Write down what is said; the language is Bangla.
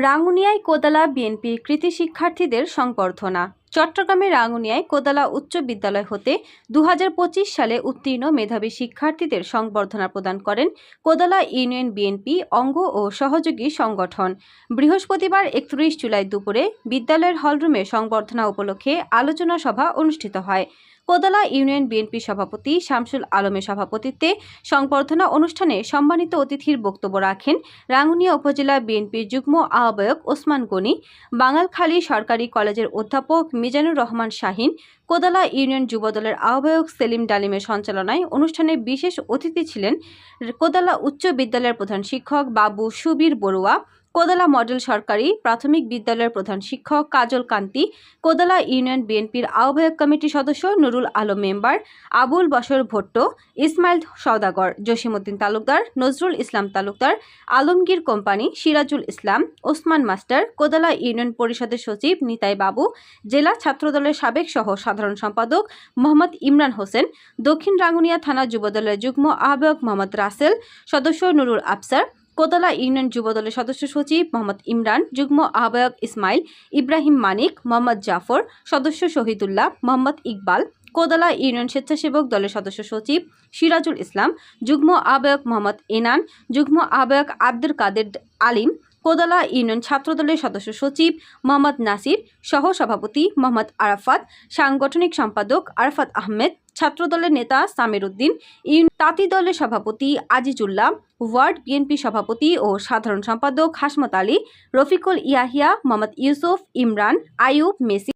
রাঙ্গুনিয়ায় কোদালা বিএনপির কৃতি শিক্ষার্থীদের সংবর্ধনা। চট্টগ্রামের রাঙ্গুনিয়ায় কোদালা উচ্চ বিদ্যালয় হতে 2025 সালে উত্তীর্ণ মেধাবী শিক্ষার্থীদের সংবর্ধনা প্রদান করেন কোদালা ইউনিয়ন বিএনপি অঙ্গ ও সহযোগী সংগঠন। বৃহস্পতিবার 31 জুলাই দুপুরে বিদ্যালয়ের হলরুমে সংবর্ধনা উপলক্ষে আলোচনা সভা অনুষ্ঠিত হয়। কোদালা ইউনিয়ন বিএনপি সভাপতি শামসুল আলমের সভাপতিত্বে সংবর্ধনা অনুষ্ঠানে সম্মানিত অতিথির বক্তব্য রাখেন রাঙ্গুনিয়া উপজেলা বিএনপির যুগ্ম আহ্বায়ক ওসমান গনি, বাঙালখালী সরকারি কলেজের অধ্যাপক মিজানুর রহমান শাহিন, কোদালা ইউনিয়ন যুবদলের আহ্বায়ক সেলিম ডালিমের সঞ্চালনায় অনুষ্ঠানে বিশেষ অতিথি ছিলেন কোদালা উচ্চ বিদ্যালয়ের প্রধান শিক্ষক বাবু সুবীর বড়ুয়া, কোদালা মডেল সরকারি প্রাথমিক বিদ্যালয়ের প্রধান শিক্ষক কাজল কান্তি, কোদালা ইউনিয়ন বিএনপির আহ্বায়ক কমিটির সদস্য নুরুল আলম মেম্বার, আবুল বশর ভট্ট, ইসমাইল সওদাগর, Jasimuddin Talukdar, Nazrul Islam Talukdar, Alamgir company, Sirajul Islam, Osman master, Kodala union পরিষদের সচিব নিতাই বাবু, জেলা ছাত্রদলের সাবেক সহ সাধারণ সম্পাদক মোহাম্মদ ইমরান হোসেন, দক্ষিণ রাঙ্গুনিয়া থানা যুবদলের যুগ্ম আহ্বায়ক মোহাম্মদ রাসেল, সদস্য নুরুল আফসার, কোদালা ইউনিয়ন যুবদলের সদস্য সচিব মোহাম্মদ ইমরান, যুগ্ম আহ্বায়ক ইসমাইল, ইব্রাহিম মানিক, মোহাম্মদ জাফর, সদস্য শহীদুল্লাহ, মোহাম্মদ ইকবাল, কোদালা ইউনিয়ন স্বেচ্ছাসেবক দলের সদস্য সচিব সিরাজুল ইসলাম, যুগ্ম আহ্বায়ক মোহাম্মদ এনান, যুগ্ম আহ্বায়ক আব্দুল কাদের আলিম, কোদালা ইউনিয়ন ছাত্রদলের সদস্য সচিব মোহাম্মদ নাসির, সহ সভাপতি মোহাম্মদ আরাফাত, সাংগঠনিক সম্পাদক আরাফাত আহমেদ, ছাত্রদলের নেতা সামির উদ্দিন, তাঁতি দলের সভাপতি আজিজুল্লাহ, ওয়ার্ড বিএনপি সভাপতি ও সাধারণ সম্পাদক হাসমত আলী, রফিকুল ইয়াহিয়া, মোহাম্মদ ইউসুফ, ইমরান, আইয়ুব, মেসি।